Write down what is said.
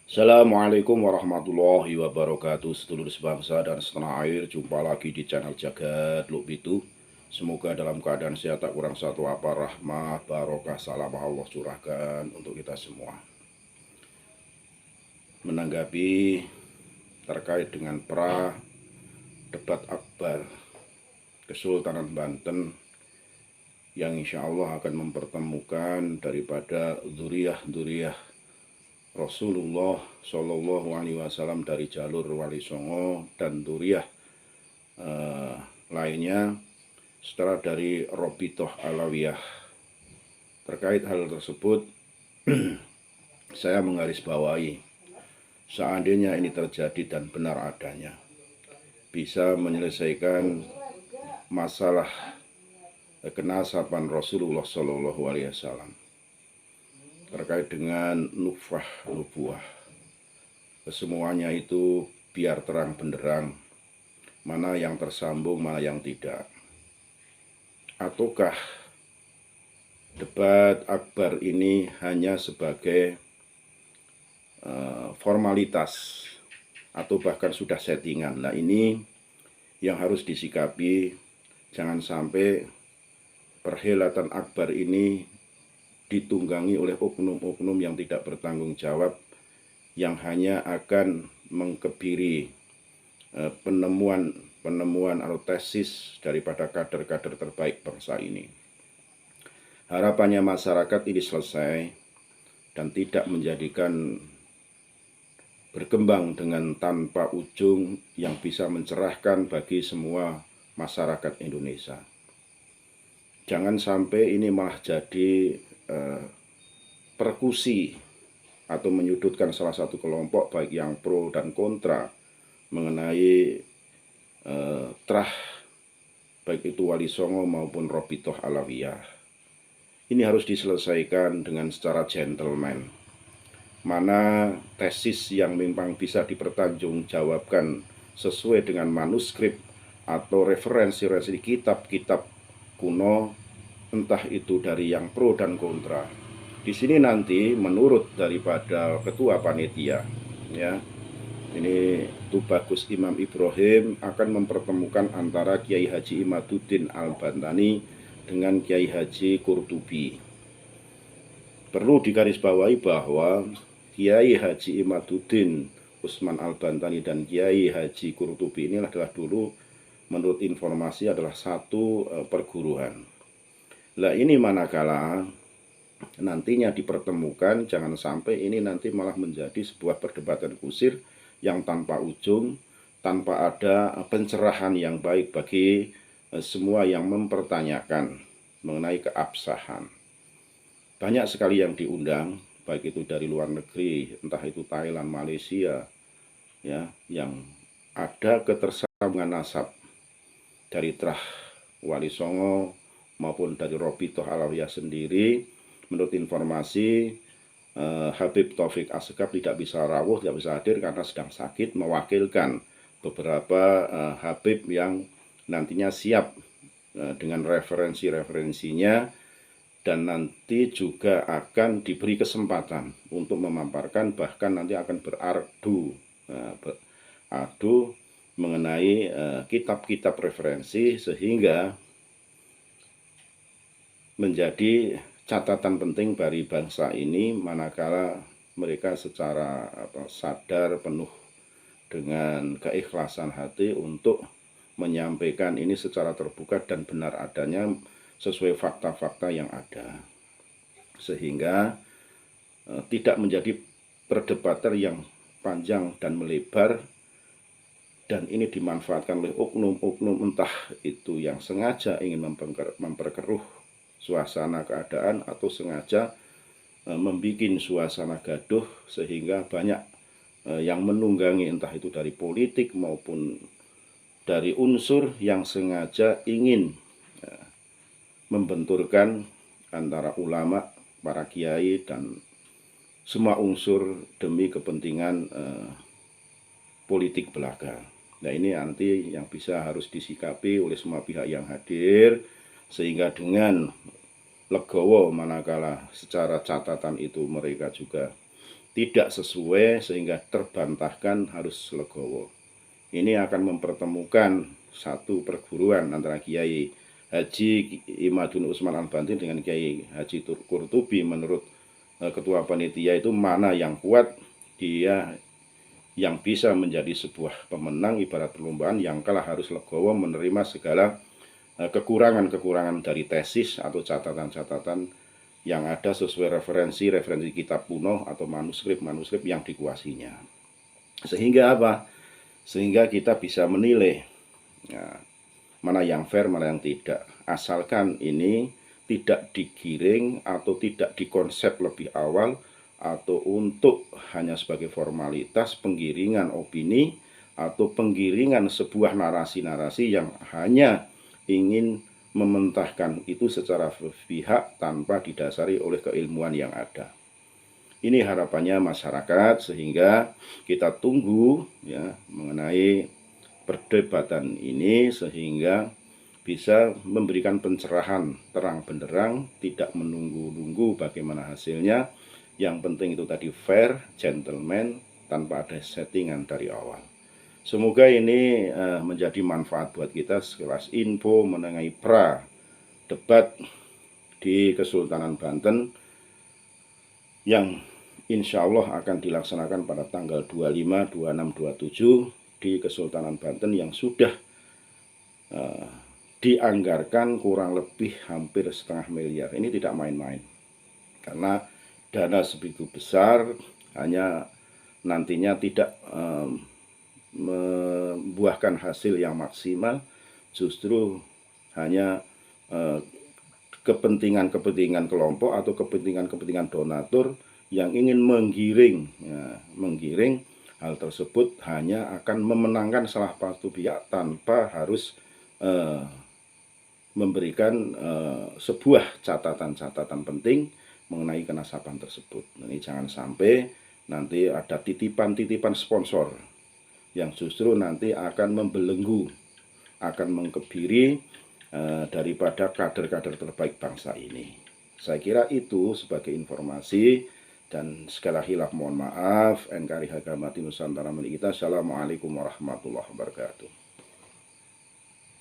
Assalamualaikum warahmatullahi wabarakatuh. Sedulur sebangsa dan setanah air, jumpa lagi di channel Jagat Lukbitu. Semoga dalam keadaan sehat, tak kurang satu apa, rahmah, barokah, salam Allah curahkan untuk kita semua. Menanggapi terkait dengan debat akbar Kesultanan Banten yang insya Allah akan mempertemukan daripada dzuriyah Rasulullah Shallallahu Alaihi Wasallam dari jalur Wali Songo dan Duriah lainnya setelah dari Robitoh Alawiyah. Terkait hal tersebut, saya menggarisbawahi, seandainya ini terjadi dan benar adanya, bisa menyelesaikan masalah kenasaban Rasulullah Shallallahu Alaihi Wasallam terkait dengan nubuah. Kesemuanya itu biar terang benderang, mana yang tersambung, mana yang tidak. Ataukah debat akbar ini hanya sebagai formalitas atau bahkan sudah settingan? Nah, ini yang harus disikapi, jangan sampai perhelatan akbar ini ditunggangi oleh oknum-oknum yang tidak bertanggung jawab, yang hanya akan mengkebiri penemuan atau tesis daripada kader-kader terbaik bangsa ini. Harapannya masyarakat ini selesai dan tidak menjadikan berkembang dengan tanpa ujung yang bisa mencerahkan bagi semua masyarakat Indonesia. Jangan sampai ini malah jadi persekusi atau menyudutkan salah satu kelompok baik yang pro dan kontra mengenai terah baik itu Wali Songo maupun Robitoh Alawiyah. Ini harus diselesaikan dengan secara gentleman. Mana tesis yang memang bisa dipertanggungjawabkan sesuai dengan manuskrip atau referensi kitab-kitab kuno, entah itu dari yang pro dan kontra. Di sini nanti menurut daripada ketua panitia, ya, ini Tubagus Imam Ibrahim akan mempertemukan antara Kiai Haji Imaduddin Al-Bantani dengan Kiai Haji Qurtubi. Perlu digarisbawahi bahwa Kiai Haji Imaduddin Usman Al-Bantani dan Kiai Haji Qurtubi ini adalah dulu menurut informasi adalah satu perguruan. Lah ini manakala nantinya dipertemukan, jangan sampai ini nanti malah menjadi sebuah perdebatan kusir yang tanpa ujung, tanpa ada pencerahan yang baik bagi semua yang mempertanyakan mengenai keabsahan. Banyak sekali yang diundang, baik itu dari luar negeri, entah itu Thailand, Malaysia, ya, yang ada ketersambungan nasab dari terah Wali Songo maupun dari Robitoh Alawiyah sendiri. Menurut informasi, Habib Taufik Asegaf tidak bisa rawuh, tidak bisa hadir karena sedang sakit, mewakilkan beberapa Habib yang nantinya siap dengan referensinya, dan nanti juga akan diberi kesempatan untuk memaparkan, bahkan nanti akan beradu mengenai kitab-kitab referensi, sehingga menjadi catatan penting bagi bangsa ini manakala mereka secara sadar penuh dengan keikhlasan hati untuk menyampaikan ini secara terbuka dan benar adanya sesuai fakta-fakta yang ada, sehingga tidak menjadi perdebatan yang panjang dan melebar, dan ini dimanfaatkan oleh oknum-oknum entah itu yang sengaja ingin memperkeruh suasana keadaan atau sengaja membuat suasana gaduh, sehingga banyak yang menunggangi, entah itu dari politik maupun dari unsur yang sengaja ingin membenturkan antara ulama, para kiai, dan semua unsur demi kepentingan politik belaka. Nah, ini nanti yang bisa harus disikapi oleh semua pihak yang hadir, sehingga dengan legowo manakala secara catatan itu mereka juga tidak sesuai sehingga terbantahkan harus legowo. Ini akan mempertemukan satu perguruan antara Kiai Haji Imadun Usman Al-Bantin dengan Kiai Haji Qurtubi. Menurut ketua panitia itu mana yang kuat, dia yang bisa menjadi sebuah pemenang. Ibarat perlombaan, yang kalah harus legowo menerima segala kekurangan-kekurangan dari tesis atau catatan-catatan yang ada sesuai referensi kitab kuno atau manuskrip yang dikuasinya. Sehingga apa? Sehingga kita bisa menilai ya, mana yang fair, mana yang tidak. Asalkan ini tidak digiring atau tidak dikonsep lebih awal, atau untuk hanya sebagai formalitas penggiringan opini atau penggiringan sebuah narasi-narasi yang hanya ingin mementahkan itu secara berpihak tanpa didasari oleh keilmuan yang ada. Ini harapannya masyarakat, sehingga kita tunggu ya mengenai perdebatan ini sehingga bisa memberikan pencerahan terang benderang, tidak menunggu-nunggu bagaimana hasilnya. Yang penting itu tadi fair, gentleman, tanpa ada settingan dari awal. Semoga ini menjadi manfaat buat kita sekelas info mengenai pra debat di Kesultanan Banten yang insya Allah akan dilaksanakan pada tanggal 25, 26, 27 di Kesultanan Banten yang sudah dianggarkan kurang lebih hampir 1,5 miliar. Ini tidak main-main, karena dana sebegitu besar hanya nantinya tidak membuahkan hasil yang maksimal, justru hanya kepentingan-kepentingan kelompok atau kepentingan-kepentingan donatur yang ingin menggiring hal tersebut hanya akan memenangkan salah satu pihak tanpa harus memberikan sebuah catatan-catatan penting mengenai kenasaban tersebut. Ini jangan sampai nanti ada titipan-titipan sponsor yang justru nanti akan membelenggu, akan mengkebiri daripada kader-kader terbaik bangsa ini. Saya kira itu sebagai informasi, dan segala hilaf mohon maaf. NKRI Harga Mati Nusantara milik kita. Assalamualaikum warahmatullahi wabarakatuh.